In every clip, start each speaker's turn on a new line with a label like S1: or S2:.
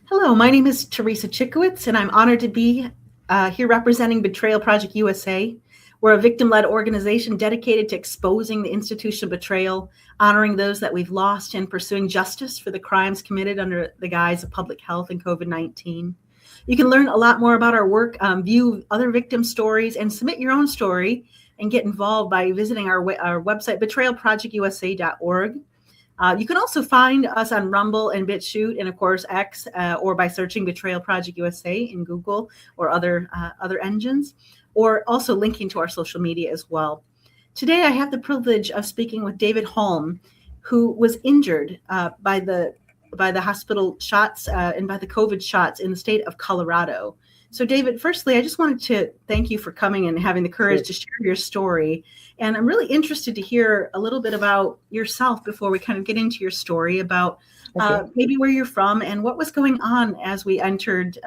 S1: Hello, my name is Teresa Chikowitz, and I'm honored to be here representing Betrayal Project USA. We're a victim-led organization dedicated to exposing the institution of betrayal, honoring those that we've lost, and pursuing justice for the crimes committed under the guise of public health and COVID-19. You can learn a lot more about our work, view other victim stories, and submit your own story, and get involved by visiting our website, betrayalprojectusa.org. You can also find us on Rumble and BitChute, and of course X, or by searching Betrayal Project USA in Google or other engines, or also linking to our social media as well. Today, I have the privilege of speaking with David Halm, who was injured by the hospital shots and by the COVID shots in the state of Colorado. So, David, firstly, I just wanted to thank you for coming and having the courage to share your story. And I'm really interested to hear a little bit about yourself before we kind of get into your story about maybe where you're from and what was going on as we entered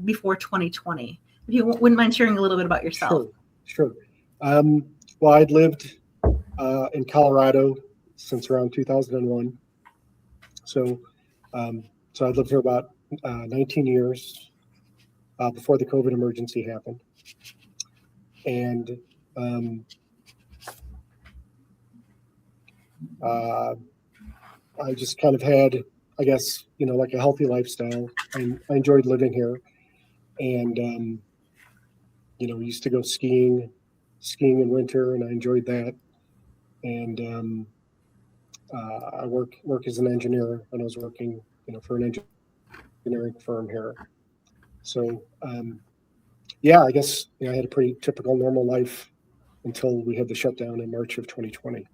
S1: before 2020. If you wouldn't mind sharing a little bit about yourself.
S2: Sure. Well, I'd lived in Colorado since around 2001. So I'd lived here about 19 years. Before the COVID emergency happened. And I just kind of had, I guess, like a healthy lifestyle. I enjoyed living here. And, used to go skiing in winter, and I enjoyed that. And I work as an engineer, and I was working, for an engineering firm here. So, I guess I had a pretty typical normal life until we had the shutdown in March of 2020.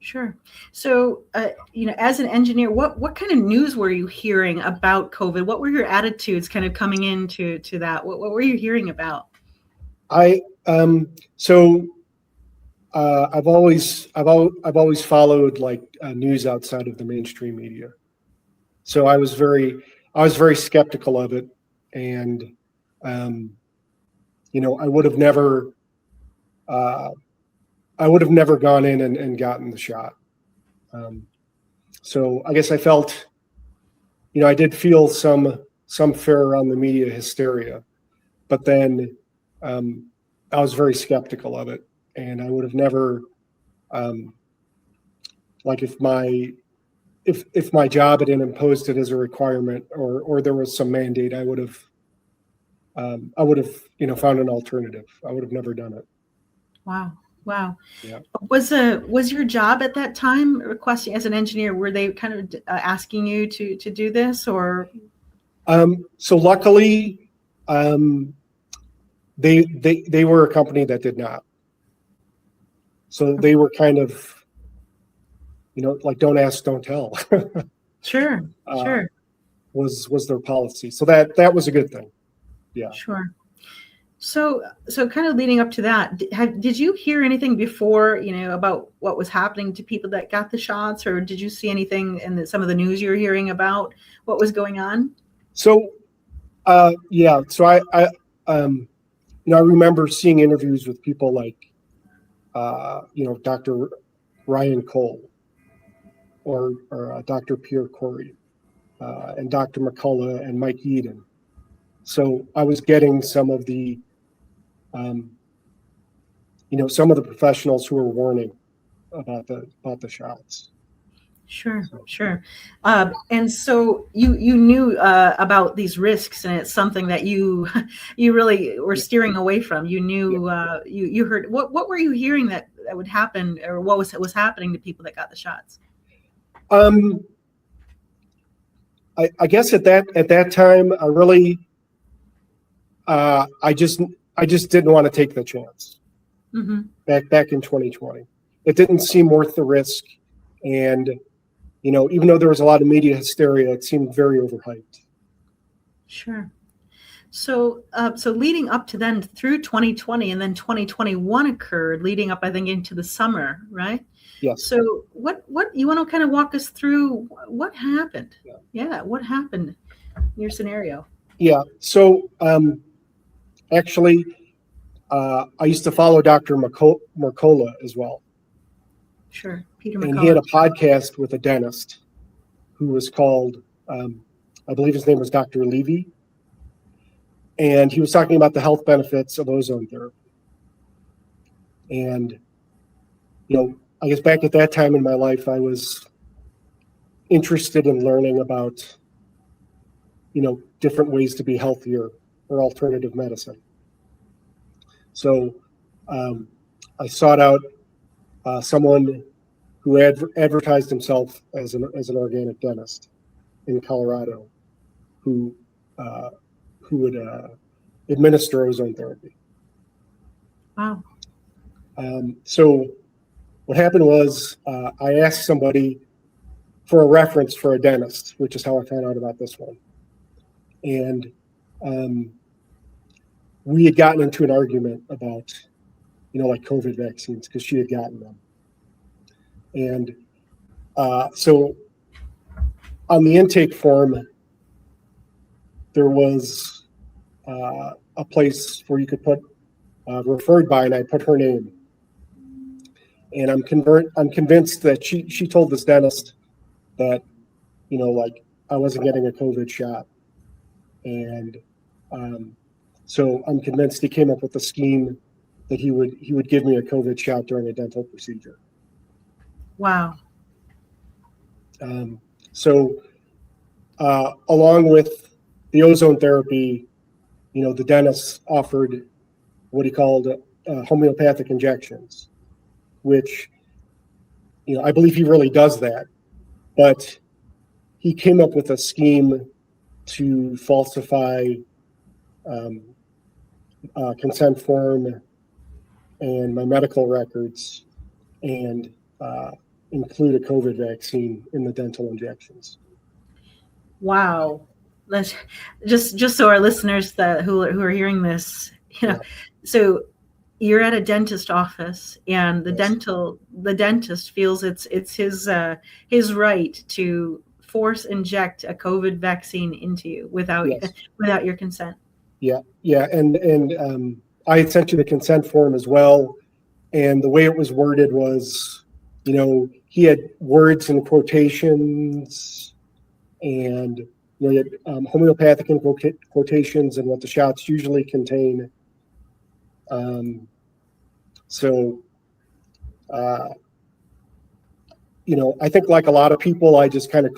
S1: Sure. So, as an engineer, what kind of news were you hearing about COVID? What were your attitudes kind of coming into that? What were you hearing about?
S2: I've always followed like news outside of the mainstream media. So I was very skeptical of it. And, I would have never gone in and gotten the shot. So I guess I felt, I did feel some fear around the media hysteria, but then I was very skeptical of it. And I would have never, like if my job had imposed it as a requirement or there was some mandate, I would have found an alternative. I would have never done it.
S1: Wow.
S2: Yeah.
S1: Was your job at that time requesting as an engineer? Were they kind of asking you to do this, or?
S2: So luckily, they were a company that did not. So they were kind of, like don't ask, don't tell.
S1: Sure.
S2: Was their policy. So that was a good thing. Yeah.
S1: Sure. So kind of leading up to that, did you hear anything before, about what was happening to people that got the shots, or did you see anything in some of the news you were hearing about what was going on?
S2: So, So I remember seeing interviews with people like, Dr. Ryan Cole or Dr. Pierre Corey and Dr. McCullough and Mike Eden. So I was getting some of the, some of the professionals who were warning about the shots.
S1: Sure. And so you knew about these risks, and it's something that you really were steering away from. You knew you heard. What were you hearing that would happen, or what was happening to people that got the shots?
S2: I guess at that time, I really, I just didn't want to take the chance. Mm-hmm. Back in 2020, it didn't seem worth the risk, and even though there was a lot of media hysteria, it seemed very overhyped.
S1: Sure. So leading up to then through 2020, and then 2021 occurred, leading up, I think, into the summer, right?
S2: Yes.
S1: So what you want to kind of walk us through what happened? Yeah. What happened in your scenario?
S2: Yeah. So actually, I used to follow Dr. Mercola as well.
S1: Sure. Peter
S2: And
S1: McCullough.
S2: he had a podcast with a dentist who was called I believe his name was Dr. Levy, and he was talking about the health benefits of ozone therapy. And, I guess back at that time in my life, I was interested in learning about, different ways to be healthier or alternative medicine. So I sought out someone who advertised himself as an organic dentist in Colorado, who would administer ozone therapy.
S1: Wow.
S2: So what happened was I asked somebody for a reference for a dentist, which is how I found out about this one. And we had gotten into an argument about, like COVID vaccines, because she had gotten them. And so on the intake form, there was a place where you could put referred by, and I put her name. And I'm convinced that she told this dentist that, like I wasn't getting a COVID shot. And so I'm convinced he came up with a scheme that he would give me a COVID shot during a dental procedure.
S1: Wow.
S2: So along with the ozone therapy, the dentist offered what he called homeopathic injections, which, I believe he really does that. But he came up with a scheme to falsify consent form and my medical records and include a COVID vaccine in the dental injections.
S1: Wow. Let's just so our listeners who are hearing this, so you're at a dentist office, and the dentist feels it's his right to force inject a COVID vaccine into you without your consent.
S2: Yeah, and I had sent you the consent form as well, and the way it was worded was, he had words and quotations, and he had homeopathic in quotations and what the shots usually contain. So, I think like a lot of people, I just kind of,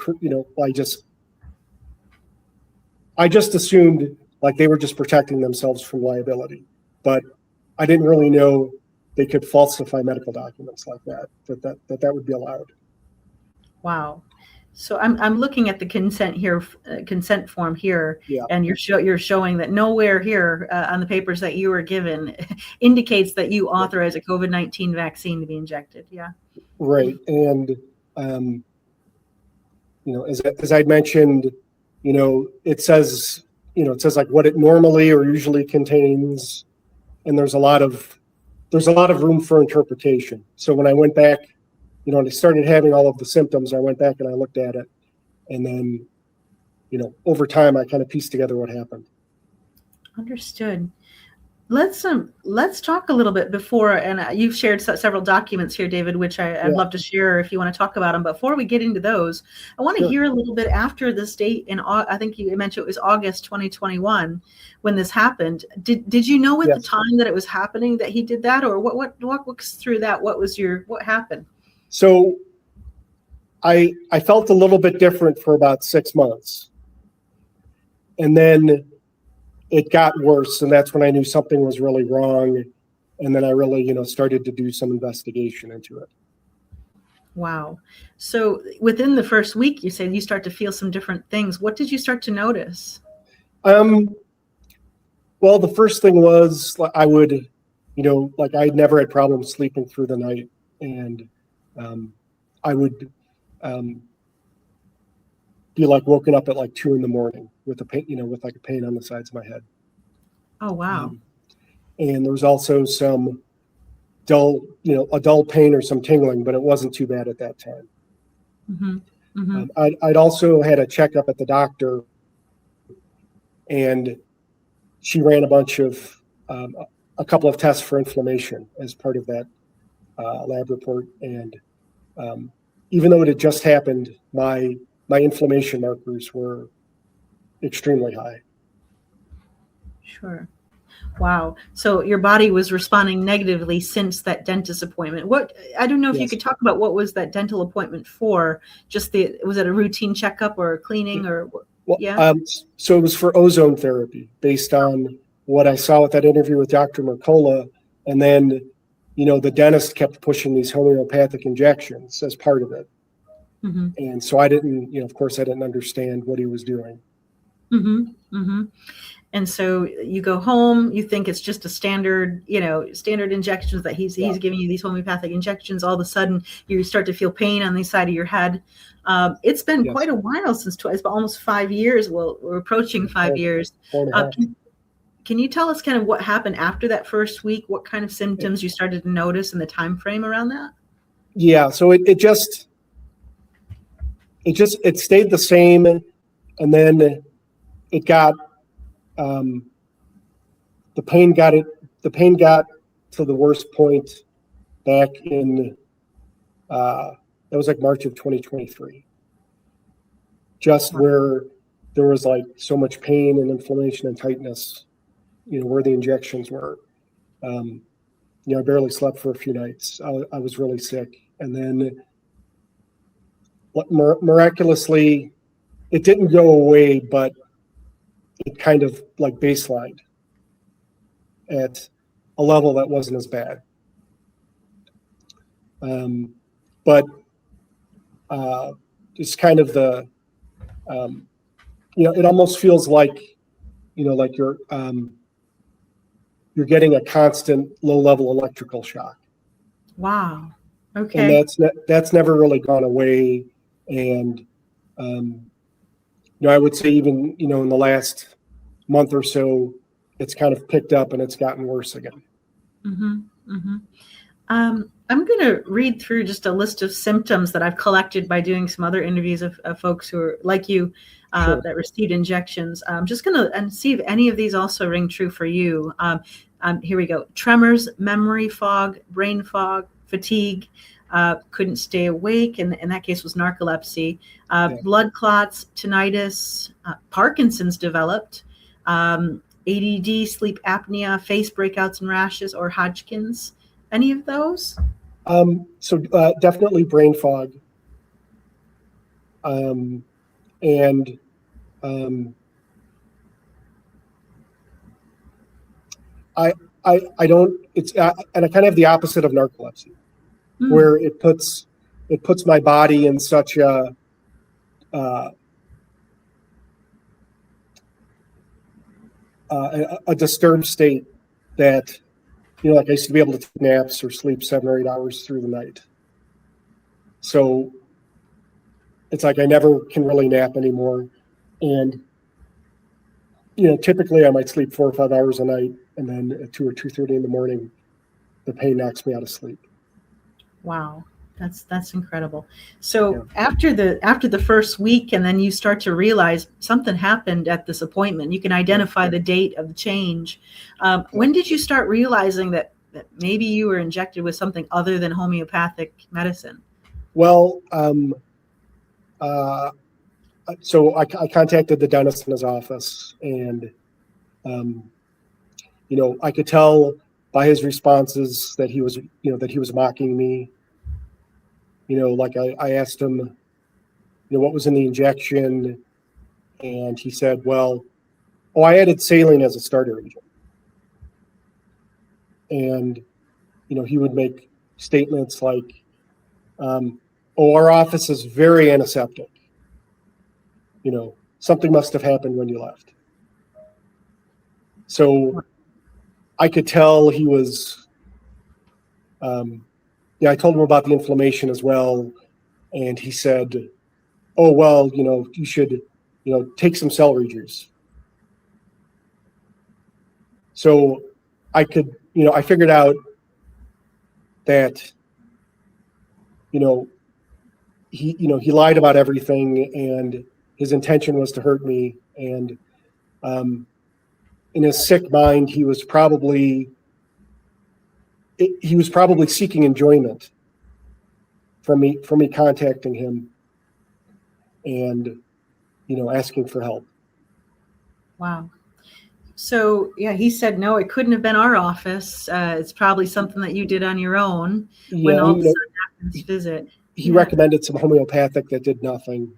S2: I just assumed like they were just protecting themselves from liability, but I didn't really know they could falsify medical documents like that would be allowed.
S1: Wow. So I'm looking at the consent form here, and you're showing that nowhere here on the papers that you were given indicates that you authorize a COVID-19 vaccine to be injected. Yeah.
S2: Right, and as I'd mentioned, it says like what it normally or usually contains, and there's a lot of room for interpretation. So when I went back, and I started having all of the symptoms, I went back and I looked at it, and then, over time, I kind of pieced together what happened.
S1: Understood. Let's talk a little bit before, and you've shared several documents here, David, which I'd love to share if you want to talk about them. Before we get into those, I want to hear a little bit after this date I think you mentioned it was August 2021 when this happened. Did you know at the time that it was happening that he did that, or what walk us through that? What happened?
S2: So I felt a little bit different for about 6 months, and then it got worse, and that's when I knew something was really wrong. And then I really, started to do some investigation into it.
S1: Wow. So within the first week, you said you start to feel some different things. What did you start to notice?
S2: Well, the first thing was I would, like I never had problems sleeping through the night, and I would be like woken up at like 2 a.m. with a pain, with like a pain on the sides of my head.
S1: Oh, wow.
S2: And there was also some a dull pain or some tingling, but it wasn't too bad at that time.
S1: Mm-hmm. Mm-hmm.
S2: I'd also had a checkup at the doctor, and she ran a couple of tests for inflammation as part of that lab report. And even though it had just happened, my inflammation markers were extremely high.
S1: Sure. Wow. So your body was responding negatively since that dentist appointment. I don't know if you
S2: Yes.
S1: could talk about what was that dental appointment for? Was it a routine checkup or a cleaning or
S2: Well,
S1: yeah?
S2: so it was for ozone therapy based on what I saw with that interview with Dr. Mercola. And then, the dentist kept pushing these homeopathic injections as part of it.
S1: Mm-hmm.
S2: And so I didn't, of course, I didn't understand what he was doing.
S1: Mm-hmm. Mm-hmm. And so you go home, you think it's just a standard injections that he's giving you, these homeopathic injections. All of a sudden you start to feel pain on the side of your head. It's been quite a while since it's been almost 5 years. Well, we're approaching 5 years.
S2: 4.5.
S1: Can you tell us kind of what happened after that first week? What kind of symptoms you started to notice and the time frame around that?
S2: Yeah. So it stayed the same. And then it got, the pain got to the worst point back in, that was like March of 2023, just where there was like so much pain and inflammation and tightness, where the injections were. I barely slept for a few nights. I was really sick. And then miraculously, it didn't go away, but it kind of like baselined at a level that wasn't as bad. But it's kind of it almost feels like, like you're getting a constant low-level electrical shock.
S1: Wow. Okay.
S2: And that's never really gone away. And I would say even in the last month or so, it's kind of picked up and it's gotten worse again.
S1: Mm-hmm. Mm-hmm. I'm going to read through just a list of symptoms that I've collected by doing some other interviews of folks who are like you,
S2: Sure.
S1: that received injections. I'm just going to see if any of these also ring true for you. Here we go. Tremors, memory fog, brain fog, fatigue, couldn't stay awake. And in that case was narcolepsy, blood clots, tinnitus, Parkinson's developed, ADD, sleep apnea, face breakouts and rashes, or Hodgkin's. Any of those?
S2: So definitely brain fog. And I don't, it's, and I kind of have the opposite of narcolepsy, where it puts my body in such a disturbed state that, like I used to be able to take naps or sleep 7 or 8 hours through the night. So it's like I never can really nap anymore. And, typically I might sleep 4 or 5 hours a night, and then at 2 or 2:30 in the morning, the pain knocks me out of sleep.
S1: Wow. That's incredible. So after the first week, and then you start to realize something happened at this appointment, you can identify the date of the change. When did you start realizing that maybe you were injected with something other than homeopathic medicine?
S2: Well, so I contacted the dentist in his office, and I could tell by his responses that he was mocking me. Like I asked him, what was in the injection, and he said, well, I added saline as a starter agent. And, he would make statements like, our office is very antiseptic. Something must have happened when you left. So I could tell he was, I told him about the inflammation as well. And he said, oh, well, you should, take some celery juice. So I could, I figured out that, he lied about everything, and his intention was to hurt me. And in his sick mind, he was probably seeking enjoyment from me contacting him and, asking for help.
S1: Wow. So yeah, he said no, it couldn't have been our office. It's probably something that you did on your own when
S2: Yeah,
S1: all of a sudden after this visit.
S2: he
S1: Yeah.
S2: recommended some homeopathic that did nothing.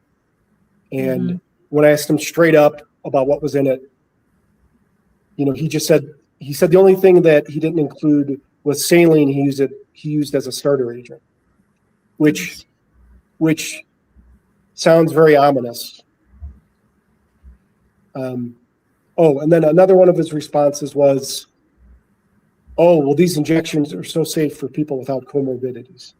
S2: And
S1: Mhm.
S2: when I asked him straight up about what was in it, he said the only thing that he didn't include was saline. He used as a starter agent, which sounds very ominous. And then another one of his responses was, "Oh, well, these injections are so safe for people without comorbidities."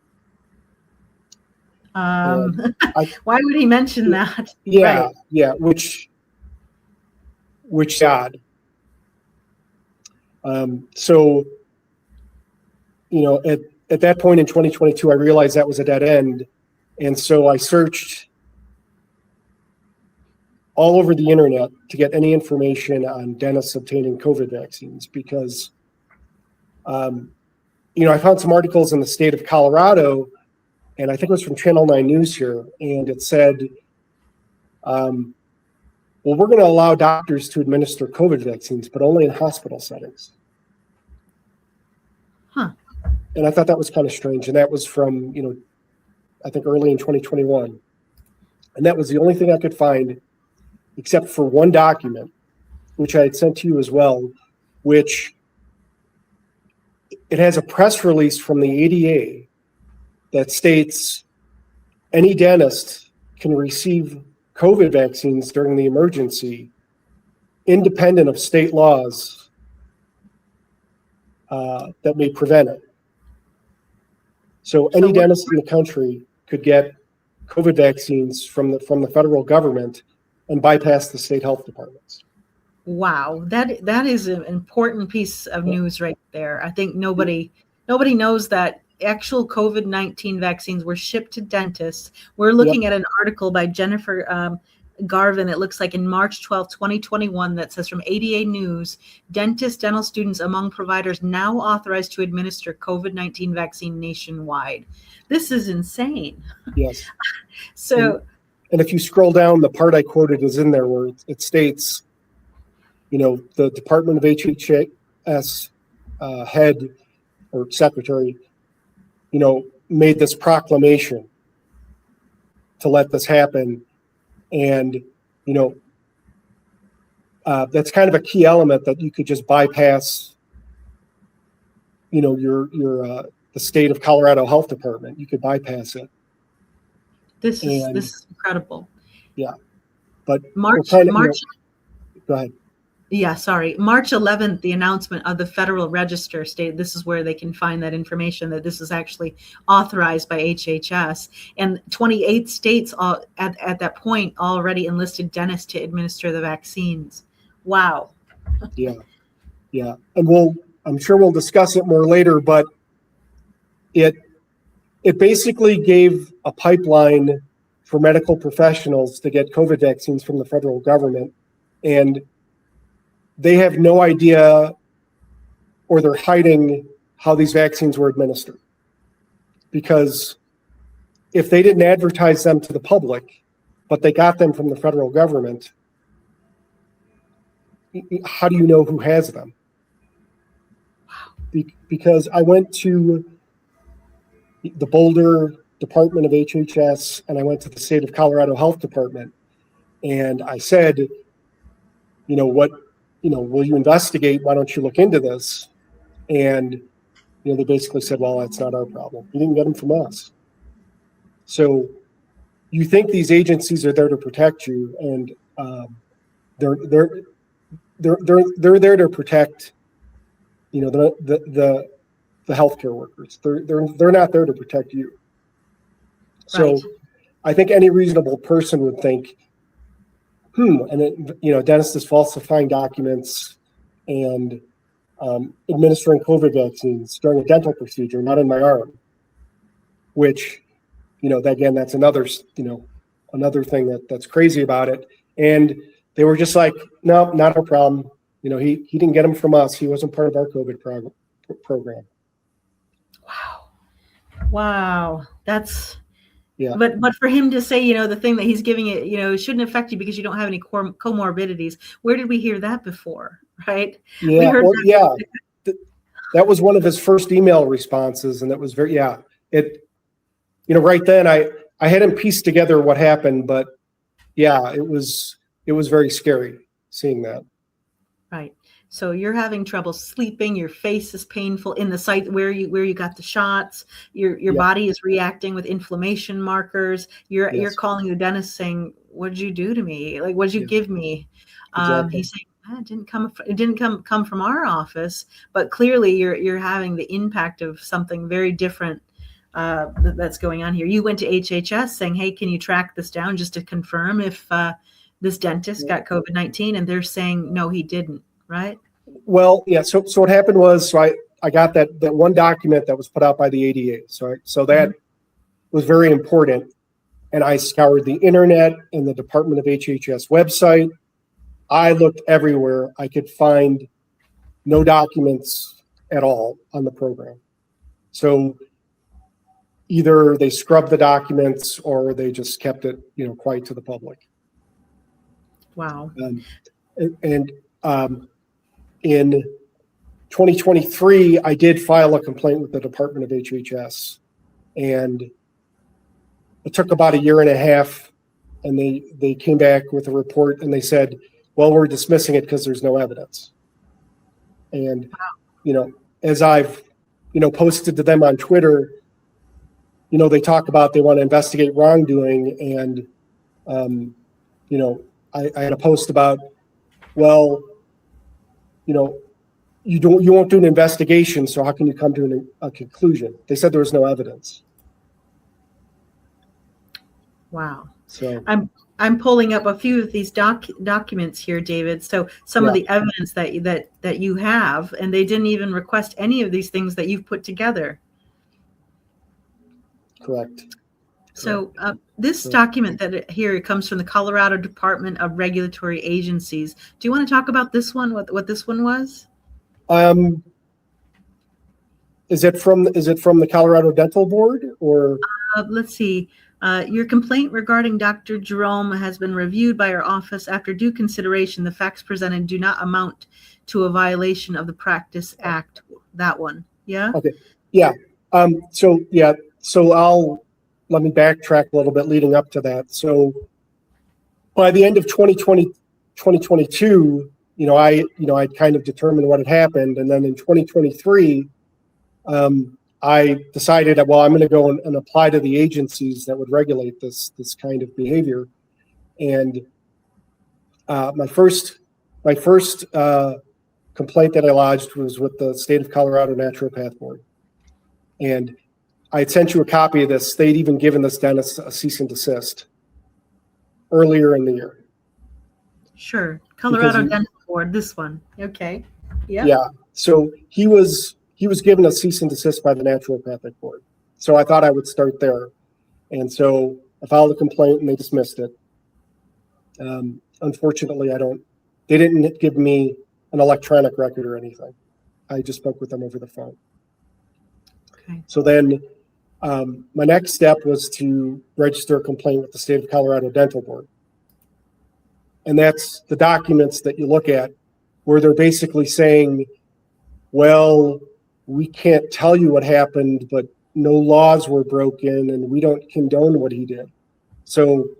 S2: And I,
S1: Why would he mention that?
S2: yeah,
S1: Right.
S2: yeah, which God. So, at that point in 2022, I realized that was a dead end. And so I searched all over the internet to get any information on dentists obtaining COVID vaccines because, I found some articles in the state of Colorado, and I think it was from Channel 9 News here, and it said, well, we're going to allow doctors to administer COVID vaccines, but only in hospital settings.
S1: Huh.
S2: And I thought that was kind of strange. And that was from, I think early in 2021. And that was the only thing I could find, except for one document, which I had sent to you as well, which it has a press release from the ADA that states any dentist can receive COVID vaccines during the emergency, independent of state laws that may prevent it. So any dentist in the country could get COVID vaccines from the federal government and bypass the state health departments.
S1: Wow, that is an important piece of news right there. I think nobody knows that actual COVID-19 vaccines were shipped to dentists. We're looking at an article by Jennifer Garvin, it looks like in March 12th, 2021, that says from ADA News, dentists, dental students among providers now authorized to administer COVID-19 vaccine nationwide. This is insane.
S2: Yes.
S1: So,
S2: and if you scroll down, the part I quoted is in there where it states, the Department of HHS head or secretary, made this proclamation to let this happen. And, that's kind of a key element that you could just bypass, the state of Colorado Health Department. You could bypass it.
S1: This is incredible.
S2: Yeah. But
S1: March.
S2: Go ahead.
S1: Yeah, sorry. March 11th, the announcement of the Federal Register stated this is where they can find that information, that this is actually authorized by HHS. And 28 states at that point already enlisted dentists to administer the vaccines. Wow.
S2: Yeah. Yeah. And I'm sure we'll discuss it more later, but it basically gave a pipeline for medical professionals to get COVID vaccines from the federal government. And they have no idea, or they're hiding how these vaccines were administered. Because if they didn't advertise them to the public, but they got them from the federal government, how do you know who has them? Because I went to the Boulder Department of HHS and I went to the state of Colorado Health Department, and I said, will you investigate? Why don't you look into this? And, they basically said, well, that's not our problem. You didn't get them from us. So you think these agencies are there to protect you, and they're there to protect, the healthcare workers. They're not there to protect you. So
S1: Right.
S2: I think any reasonable person would think, dentist is falsifying documents and administering COVID vaccines during a dental procedure, not in my arm, which, again, that's another thing that's crazy about it. And they were just like, no, not our problem. He didn't get them from us. He wasn't part of our COVID program.
S1: Wow. That's
S2: Yeah.
S1: But for him to say, the thing that he's giving it, it shouldn't affect you because you don't have any comorbidities. Where did we hear that before? Right? We
S2: Yeah.
S1: heard
S2: Well,
S1: that.
S2: yeah. That was one of his first email responses, and it was very, yeah. Right then I hadn't pieced together what happened, but yeah, it was very scary seeing that.
S1: Right. So you're having trouble sleeping. Your face is painful in the site where you got the shots. Your body is reacting with inflammation markers. You're calling the dentist saying, "What did you do to me? Like, what did you give me?"
S2: Exactly.
S1: He's saying, "It didn't come from our office." But clearly, you're having the impact of something very different that's going on here. You went to HHS saying, "Hey, can you track this down just to confirm if this dentist got COVID-19?" And they're saying, "No, he didn't." Right?
S2: Well, yeah. So what happened was, I got that one document that was put out by the ADA. So that was very important. And I scoured the internet and the Department of HHS website. I looked everywhere. I could find no documents at all on the program. So either they scrubbed the documents or they just kept it, quiet to the public.
S1: Wow.
S2: And in 2023, I did file a complaint with the Department of HHS, and it took about a year and a half, and they came back with a report, and they said, well, we're dismissing it because there's no evidence. And, as I've, posted to them on Twitter, they talk about they want to investigate wrongdoing, and, I had a post about, well, you won't do an investigation, so how can you come to a conclusion? They said there was no evidence.
S1: Wow.
S2: So
S1: I'm pulling up a few of these documents here, David. So some of the evidence that you have, and they didn't even request any of these things that you've put together.
S2: Correct.
S1: So this document that here comes from the Colorado Department of Regulatory Agencies. Do you want to talk about this one? What this one was?
S2: Is it from the Colorado Dental Board, or?
S1: Let's see. Your complaint regarding Dr. Jerome has been reviewed by our office. After due consideration, the facts presented do not amount to a violation of the Practice Act. That one. Yeah. Okay.
S2: Yeah. So let me backtrack a little bit leading up to that. So by the end of 2022, I'd kind of determined what had happened. And then in 2023, I decided, well, I'm going to go and apply to the agencies that would regulate this kind of behavior. And my first complaint that I lodged was with the State of Colorado Naturopath Board. And I had sent you a copy of this. They'd even given this dentist a cease and desist earlier in the year.
S1: Sure. Colorado Dental Board, this one. Okay. Yeah.
S2: Yeah. So he was given a cease and desist by the Naturopathic Board. So I thought I would start there. And so I filed a complaint and they dismissed it. Unfortunately, they didn't give me an electronic record or anything. I just spoke with them over the phone.
S1: Okay.
S2: So then my next step was to register a complaint with the State of Colorado Dental Board. And that's the documents that you look at where they're basically saying, well, we can't tell you what happened, but no laws were broken and we don't condone what he did. So,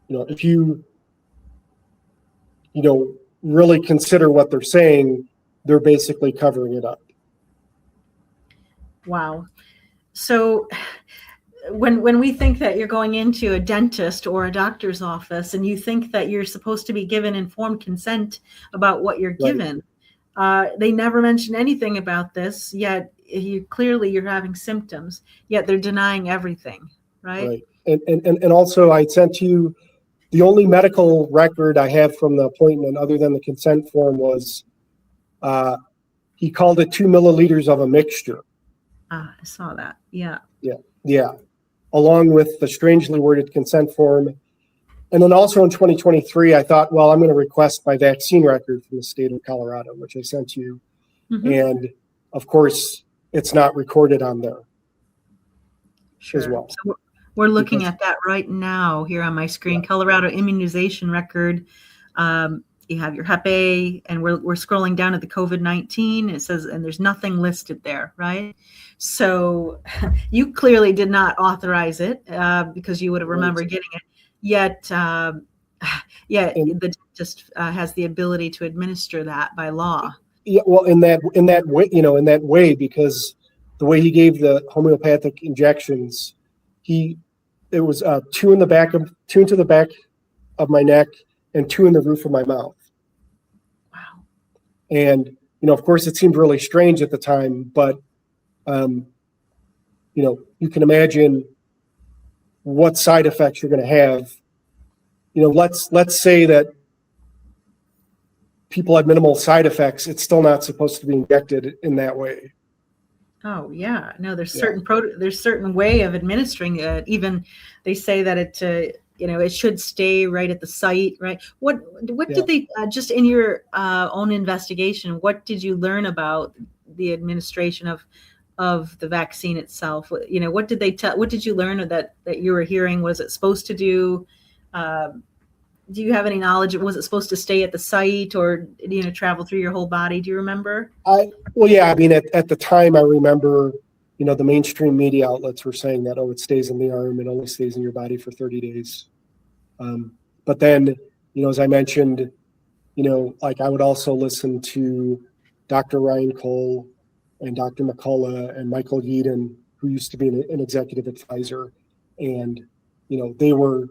S2: if you, really consider what they're saying, they're basically covering it up.
S1: Wow. So when we think that you're going into a dentist or a doctor's office and you think that you're supposed to be given informed consent about what you're given, they never mention anything about this, yet you're having symptoms, yet they're denying everything, right?
S2: Right. And also I sent you the only medical record I have from the appointment other than the consent form was he called it 2 milliliters of a mixture.
S1: I saw that. Yeah.
S2: Yeah. Along with the strangely worded consent form. And then also in 2023, I thought, well, I'm going to request my vaccine record from the state of Colorado, which I sent you. Mm-hmm. And of course, it's not recorded on there. as well.
S1: So we're looking at that right now here on my screen. Yeah. Colorado immunization record. You have your Hep A, and we're scrolling down at the COVID-19. It says, and there's nothing listed there, right? So you clearly did not authorize it because you would have remembered getting it. Yet, the dentist has the ability to administer that by law.
S2: Yeah, well, in that way, because the way he gave the homeopathic injections, it was two into the back of my neck and two in the roof of my mouth.
S1: Wow.
S2: And of course, it seemed really strange at the time, but you can imagine what side effects you're going to have. Let's say that people have minimal side effects. It's still not supposed to be injected in that way.
S1: Oh yeah, no. There's certain way of administering it. Even they say that it should stay right at the site, right? What did they just in your own investigation? What did you learn about the administration of the vaccine itself? What did they tell? What did you learn that you were hearing? Was it supposed to do? Do you have any knowledge? Was it supposed to stay at the site or travel through your whole body? Do you remember?
S2: At the time I remember, the mainstream media outlets were saying that, it stays in the arm, it only stays in your body for 30 days. But then, as I mentioned, like I would also listen to Dr. Ryan Cole and Dr. McCullough and Michael Yeadon, who used to be an executive advisor. And, they were,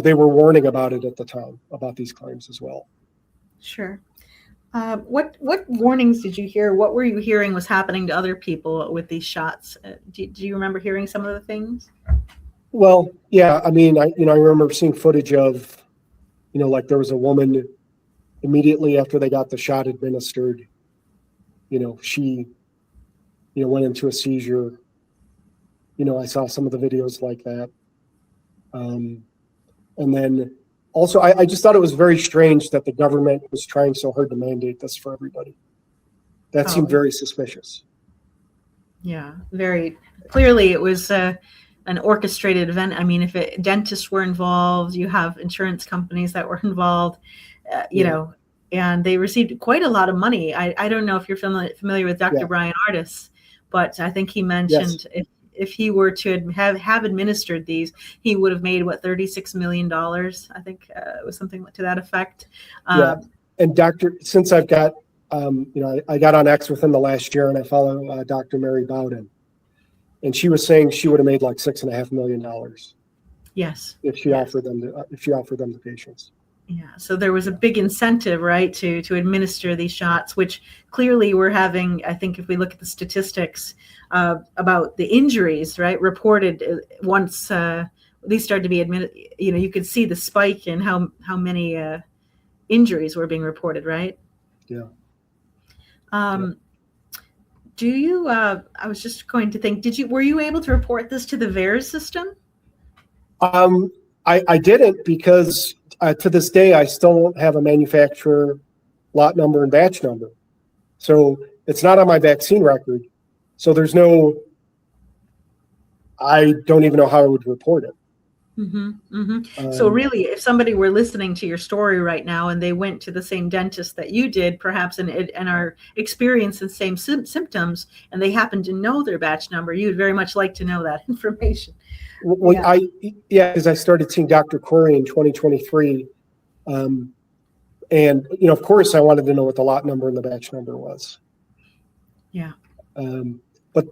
S2: they were warning about it at the time, about these claims as well.
S1: Sure. What warnings did you hear? What were you hearing was happening to other people with these shots? Do you remember hearing some of the things?
S2: Well, yeah. I mean, I remember seeing footage of, like there was a woman immediately after they got the shot administered, she, went into a seizure. I saw some of the videos like that. And then also, I just thought it was very strange that the government was trying so hard to mandate this for everybody. That seemed very suspicious.
S1: Yeah, very clearly it was an orchestrated event. I mean, if dentists were involved, you have insurance companies that were involved, and they received quite a lot of money. I don't know if you're familiar with Dr. Brian Ardis, but I think he mentioned if he were to have administered these, he would have made $36 million. I think it was something to that effect.
S2: And since I've got, I got on X within the last year, and I follow Dr. Mary Bowden, and she was saying she would have made like $6.5 million.
S1: Yes.
S2: If she offered them to patients.
S1: Yeah, so there was a big incentive, right, to administer these shots, which clearly we're having. I think if we look at the statistics about the injuries, right, reported once these started to be admitted, you could see the spike in how many injuries were being reported, right?
S2: Yeah.
S1: Do you? I was just going to think. Were you able to report this to the VAERS system?
S2: I didn't, because to this day, I still don't have a manufacturer lot number and batch number. So it's not on my vaccine record. So I don't even know how I would report it.
S1: Mm-hmm, mm-hmm. So really, if somebody were listening to your story right now and they went to the same dentist that you did, perhaps, and are experiencing the same symptoms, and they happen to know their batch number, you would very much like to know that information.
S2: Well, because I started seeing Dr. Corey in 2023. And, of course, I wanted to know what the lot number and the batch number was.
S1: Yeah.
S2: But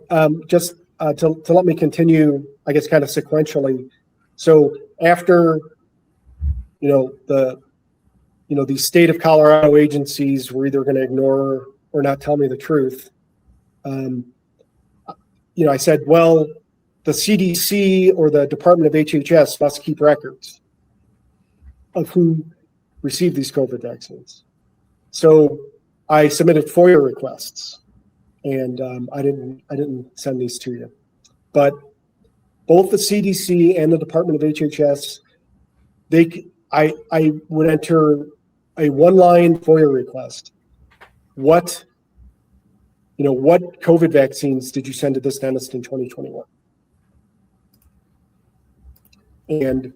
S2: just to let me continue, I guess, kind of sequentially. So after, these state of Colorado agencies were either going to ignore or not tell me the truth, I said, well, the CDC or the Department of HHS must keep records of who received these COVID vaccines. So I submitted FOIA requests, and I didn't send these to you. But both the CDC and the Department of HHS, I would enter a one-line FOIA request. What what COVID vaccines did you send to this dentist in 2021? And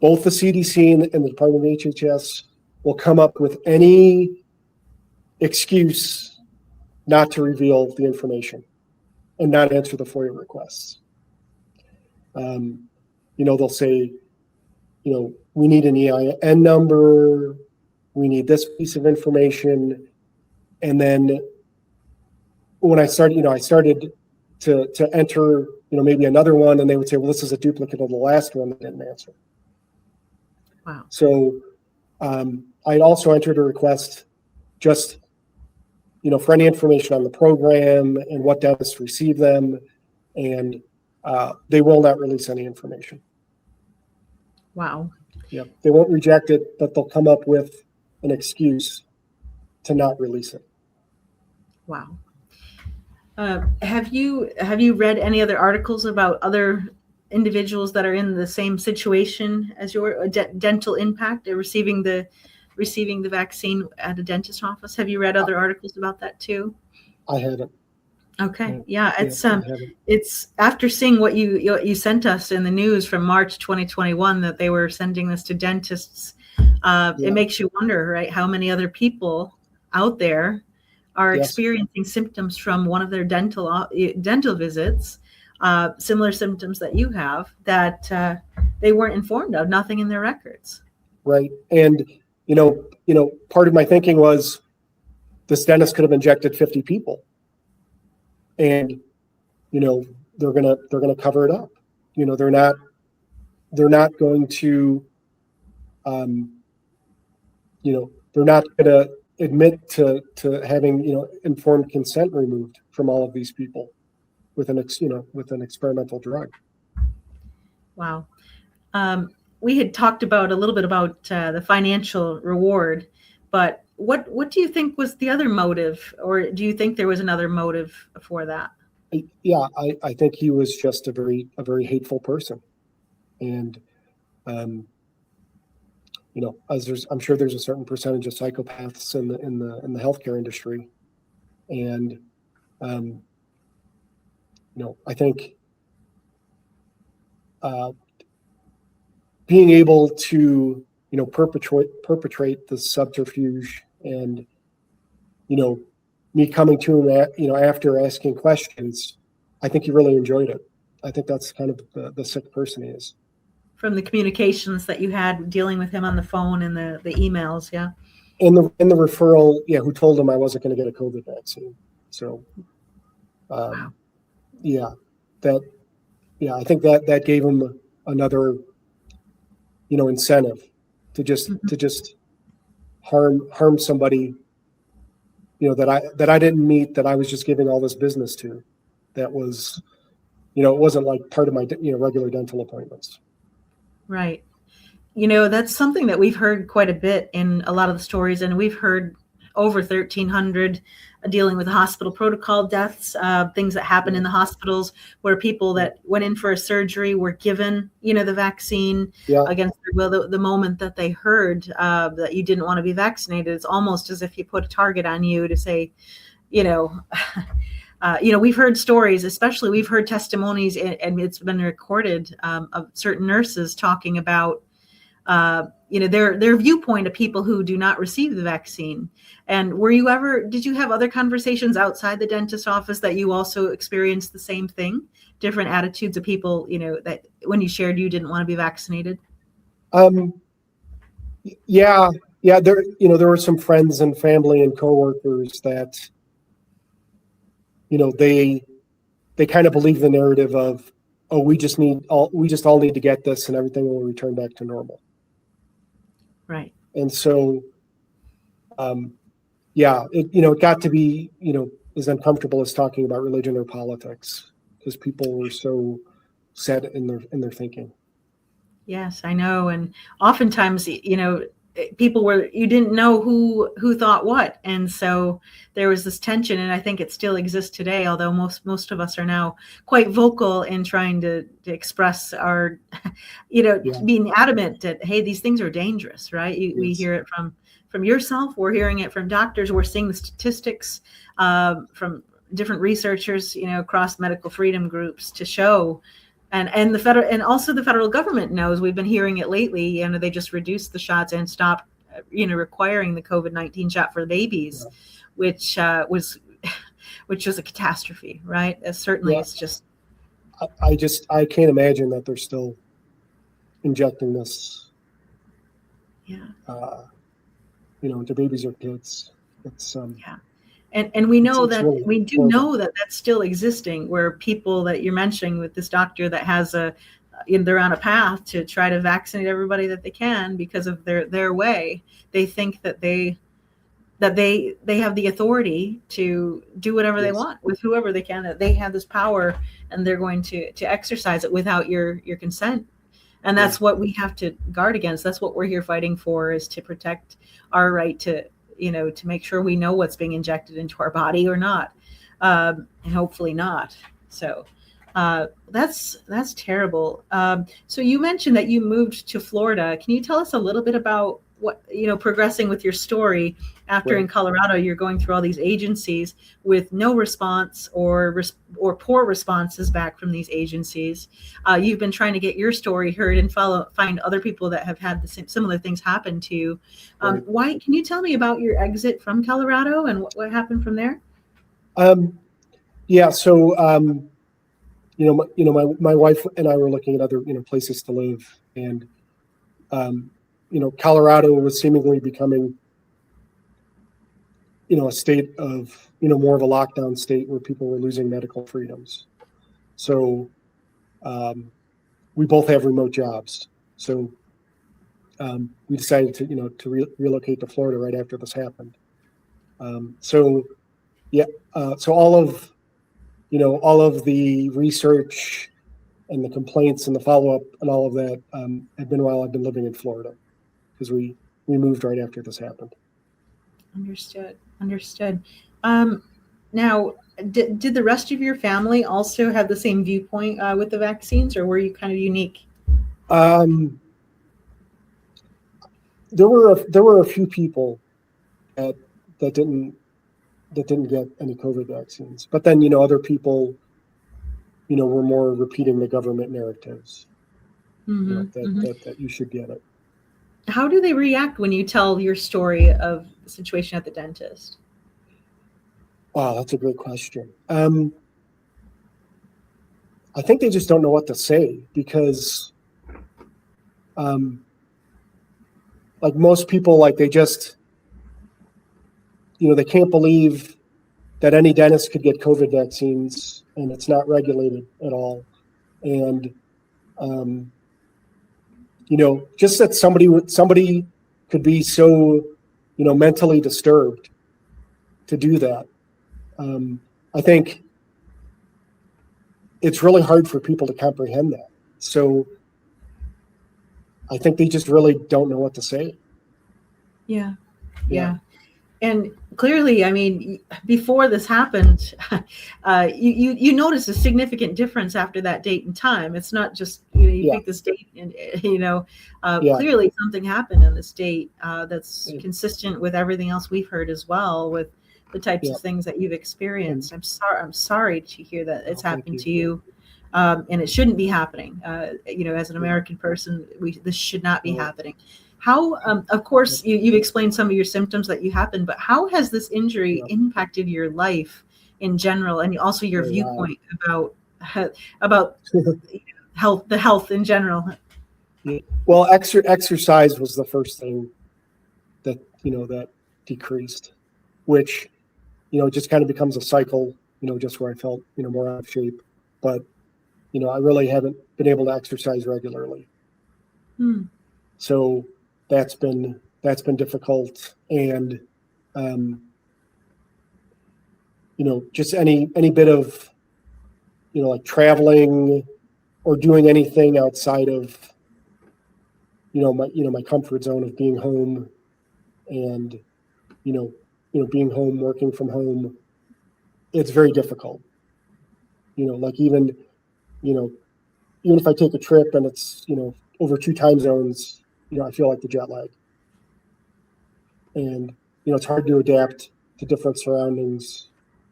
S2: both the CDC and the Department of HHS will come up with any excuse not to reveal the information and not answer the FOIA requests. They'll say, we need an EIN number, we need this piece of information. And then when I started to enter, maybe another one, and they would say, well, this is a duplicate of the last one that didn't answer.
S1: Wow.
S2: So I also entered a request just, for any information on the program and what dentists receive them, and they will not release any information.
S1: Wow.
S2: Yeah, they won't reject it, but they'll come up with an excuse to not release it.
S1: Wow. Have you read any other articles about other individuals that are in the same situation as your dental impact, receiving the vaccine at a dentist office? Have you read other articles about that too?
S2: I haven't.
S1: Okay. Yeah, it's after seeing what you sent us in the news from March 2021 that they were sending this to dentists. It makes you wonder, right? How many other people out there are experiencing symptoms from one of their dental visits, similar symptoms that you have, that they weren't informed of, nothing in their records.
S2: Right. And, part of my thinking was this dentist could have injected 50 people, and, they're going to cover it up. They're not going to, they're not going to admit to having, informed consent removed from all of these people with an experimental drug.
S1: Wow. We had talked a little bit about the financial reward, but what do you think was the other motive, or do you think there was another motive for that?
S2: Yeah, I think he was just a very hateful person, and I'm sure there's a certain percentage of psychopaths in the healthcare industry, and I think being able to perpetrate the subterfuge, and me coming to him after asking questions, I think he really enjoyed it. I think that's kind of the sick person he is.
S1: From the communications that you had dealing with him on the phone and the emails, yeah.
S2: And the referral, who told him I wasn't going to get a COVID vaccine. So,
S1: Wow.
S2: I think that gave him another, incentive to just harm somebody, that I didn't meet, that I was just giving all this business to. That was, it wasn't like part of my, regular dental appointments.
S1: Right. That's something that we've heard quite a bit in a lot of the stories, and we've heard over 1,300 dealing with hospital protocol deaths, things that happen in the hospitals where people that went in for a surgery were given, the vaccine against their will. The moment that they heard that you didn't want to be vaccinated, it's almost as if you put a target on you to say, we've heard stories, especially we've heard testimonies, and it's been recorded of certain nurses talking about, their viewpoint of people who do not receive the vaccine. And did you have other conversations outside the dentist office that you also experienced the same thing? Different attitudes of people, that when you shared you didn't want to be vaccinated?
S2: Yeah. There were some friends and family and coworkers that, they kind of believe the narrative of, oh, we just all need to get this and everything will return back to normal.
S1: Right.
S2: And so, it got to be, as uncomfortable as talking about religion or politics, because people were so set in their thinking.
S1: Yes, I know. And oftentimes, people you didn't know who thought what. And so there was this tension, and I think it still exists today, although most of us are now quite vocal in trying to express our, being adamant that, hey, these things are dangerous, right? We hear it from from yourself. We're hearing it from doctors. We're seeing the statistics from different researchers, across medical freedom groups to show, and the federal, and also the federal government knows. We've been hearing it lately. They just reduced the shots and stopped, requiring the COVID-19 shot for babies, which was a catastrophe, right? Certainly, it's just.
S2: I can't imagine that they're still injecting this.
S1: Yeah.
S2: To babies or kids. It's
S1: yeah. And we know that
S2: really
S1: we do know that that's still existing, where people that you're mentioning with this doctor that has they're on a path to try to vaccinate everybody that they can because of their way. They think that they have the authority to do whatever they want with whoever they can, that they have this power and they're going to exercise it without your consent. And that's what we have to guard against. That's what we're here fighting for, is to protect our right to make sure we know what's being injected into our body or not, and hopefully not. So that's terrible. So you mentioned that you moved to Florida. Can you tell us a little bit about what, progressing with your story after in Colorado, you're going through all these agencies with no response or poor responses back from these agencies. You've been trying to get your story heard and find other people that have had similar things happen to you. Why? Can you tell me about your exit from Colorado and what happened from there?
S2: Yeah. So, my wife and I were looking at other, places to live, and, Colorado was seemingly becoming, a state of, more of a lockdown state where people were losing medical freedoms. So, we both have remote jobs. So, we decided to relocate to Florida right after this happened. So all of the research and the complaints and the follow-up and all of that have been while I've been living in Florida, because we moved right after this happened.
S1: Understood. Now, did the rest of your family also have the same viewpoint with the vaccines, or were you kind of unique?
S2: There were a few people that didn't get any COVID vaccines, but then other people were more repeating the government narratives, that you should get it.
S1: How do they react when you tell your story of the situation at the dentist?
S2: Wow, that's a great question. I think they just don't know what to say, because like most people, they just, they can't believe that any dentist could get COVID vaccines, and it's not regulated at all. And, just that somebody could be so, mentally disturbed to do that. I think it's really hard for people to comprehend that. So I think they just really don't know what to say.
S1: Yeah. And clearly, I mean, before this happened, you notice a significant difference after that date and time. It's not just you pick this date and clearly something happened in this date that's consistent with everything else we've heard as well, with the types of things that you've experienced. I'm sorry to hear that it's happened to you, and it shouldn't be happening. As an American person, this should not be happening. How, of course, you've explained some of your symptoms that you happened, but how has this injury impacted your life in general, and also your viewpoint about the health in general?
S2: Well, exercise was the first thing that that decreased, which just kind of becomes a cycle. Just where I felt more out of shape, but I really haven't been able to exercise regularly. So that's been difficult, and just any bit of like traveling or doing anything outside of my comfort zone of being home, and being home, working from home, it's very difficult. Like even if I take a trip and it's over 2 time zones, I feel like the jet lag. and it's hard to adapt to different surroundings,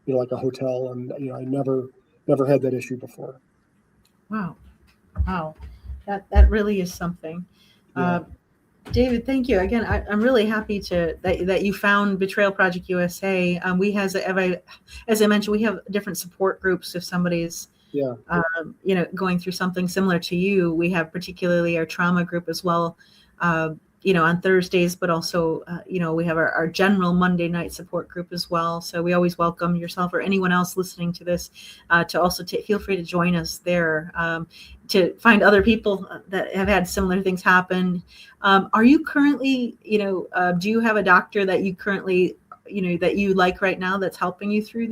S2: like a hotel, and I never had that issue before.
S1: Wow. Wow. That really is something.
S2: Yeah.
S1: David, thank you again. I'm really happy that you found Betrayal Project USA. We as I mentioned, we have different support groups if somebody's
S2: Yeah.
S1: Going through something similar to you. We have particularly our trauma group as well. On Thursdays, but also, we have our general Monday night support group as well. So we always welcome yourself or anyone else listening to this to also feel free to join us there, to find other people that have had similar things happen. Are you currently, do you have a doctor that you currently, that you like right now that's helping you through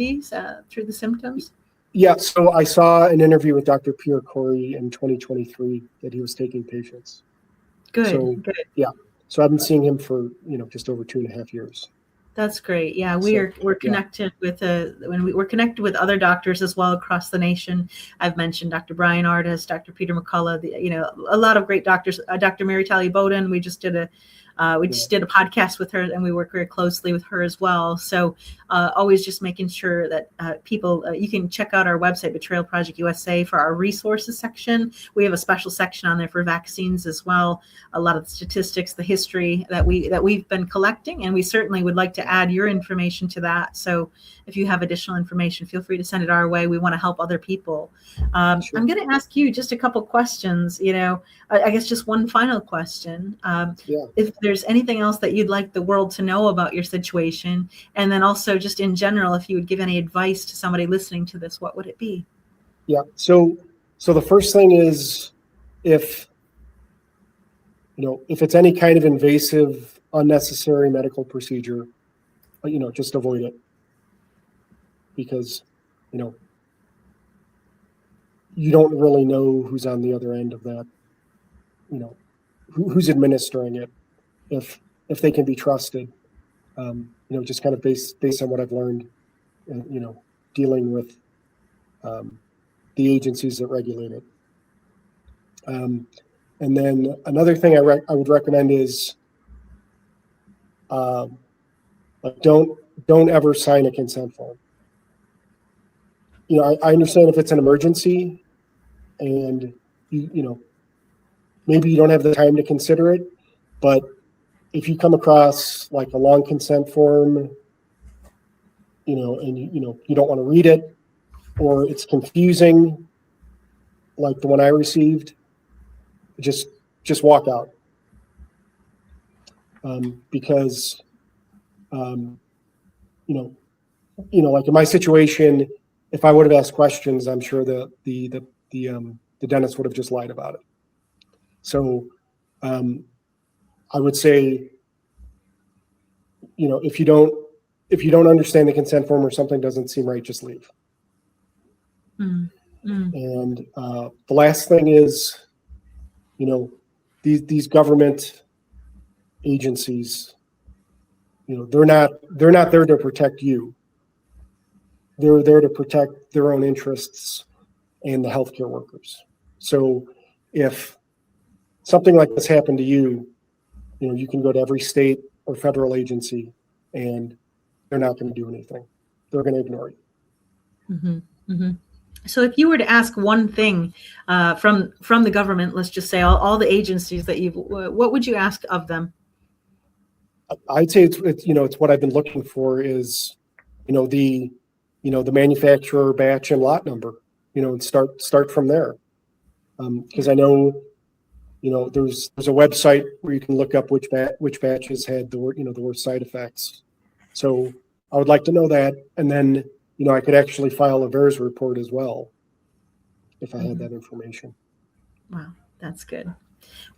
S1: through the symptoms?
S2: Yeah. So I saw an interview with Dr. Pierre Corey in 2023 that he was taking patients.
S1: Good.
S2: Yeah. So I've been seeing him for, just over 2.5 years.
S1: That's great. Yeah, we're connected with we're connected with other doctors as well across the nation. I've mentioned Dr. Brian Artis, Dr. Peter McCullough, a lot of great doctors. Dr. Mary Talley Bowden. We just did a podcast with her, and we work very closely with her as well. So always just making sure that people, you can check out our website, Betrayal Project USA, for our resources section. We have a special section on there for vaccines as well. A lot of the statistics, the history that we've been collecting, and we certainly would like to add your information to that. So if you have additional information, feel free to send it our way. We want to help other people. Sure. I'm going to ask you just a couple questions. I guess just one final question. If there's anything else that you'd like the world to know about your situation, and then also just in general, if you would give any advice to somebody listening to this, what would it be?
S2: Yeah. So the first thing is, if it's any kind of invasive, unnecessary medical procedure, just avoid it, because you don't really know who's on the other end of that, who's administering it, if they can be trusted, just kind of based on what I've learned, dealing with the agencies that regulate it. And then another thing I would recommend is don't ever sign a consent form. I understand if it's an emergency and maybe you don't have the time to consider it, but if you come across like a long consent form, and you don't want to read it, or it's confusing, like the one I received, just walk out. Because like in my situation, if I would have asked questions, I'm sure the dentist would have just lied about it. So I would say, if you don't understand the consent form or something doesn't seem right, just leave. And the last thing is, these government agencies, they're not there to protect you. They're there to protect their own interests and the healthcare workers. So if something like this happened to you, you can go to every state or federal agency, and they're not going to do anything. They're going to ignore you.
S1: Mm-hmm. Mm-hmm. So if you were to ask one thing from the government, let's just say all the agencies that what would you ask of them?
S2: I'd say it's what I've been looking for is, the manufacturer, batch, and lot number, and start from there. Because I know, there's a website where you can look up which batches had the worst side effects. So I would like to know that, and then I could actually file a VAERS report as well if I had that information.
S1: Wow, that's good.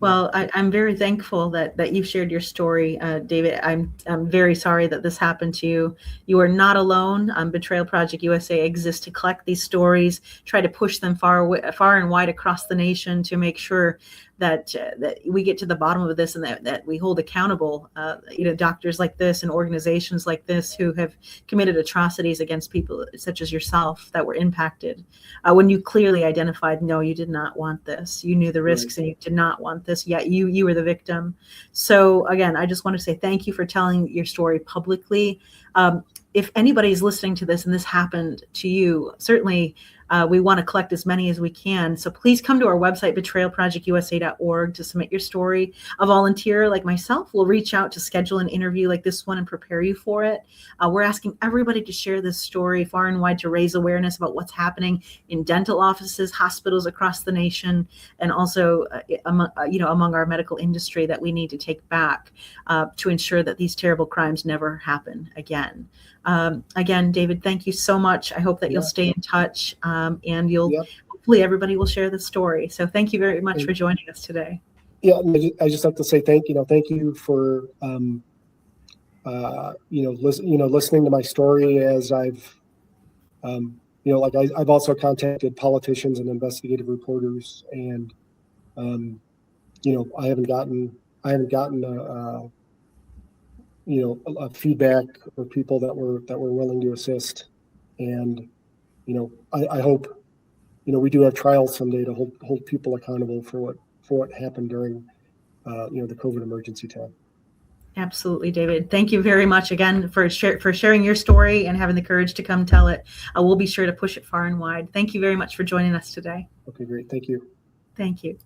S1: Well, I'm very thankful that you've shared your story, David. I'm very sorry that this happened to you. You are not alone. Betrayal Project USA exists to collect these stories, try to push them far and wide across the nation to make sure that we get to the bottom of this, and that we hold accountable, doctors like this and organizations like this who have committed atrocities against people such as yourself that were impacted. When you clearly identified, no, you did not want this. You knew the risks, and you did not not want this, yet you were the victim. So again, I just want to say thank you for telling your story publicly. If anybody is listening to this and this happened to you, certainly we want to collect as many as we can. So please come to our website, betrayalprojectusa.org, to submit your story. A volunteer like myself will reach out to schedule an interview like this one and prepare you for it. We're asking everybody to share this story far and wide to raise awareness about what's happening in dental offices, hospitals across the nation, and also among our medical industry that we need to take back to ensure that these terrible crimes never happen again. Again, David, thank you so much. I hope that you'll stay in touch and hopefully everybody will share the story. So thank you very much for joining us today.
S2: Yeah, I just have to say thank you for listening to my story as I've I've also contacted politicians and investigative reporters, and I haven't gotten a feedback or people that were willing to assist. And I hope we do have trials someday to hold people accountable for what happened during the COVID emergency time.
S1: Absolutely, David. Thank you very much again for sharing your story and having the courage to come tell it. We'll be sure to push it far and wide. Thank you very much for joining us today.
S2: Okay, great. Thank you.
S1: Thank you.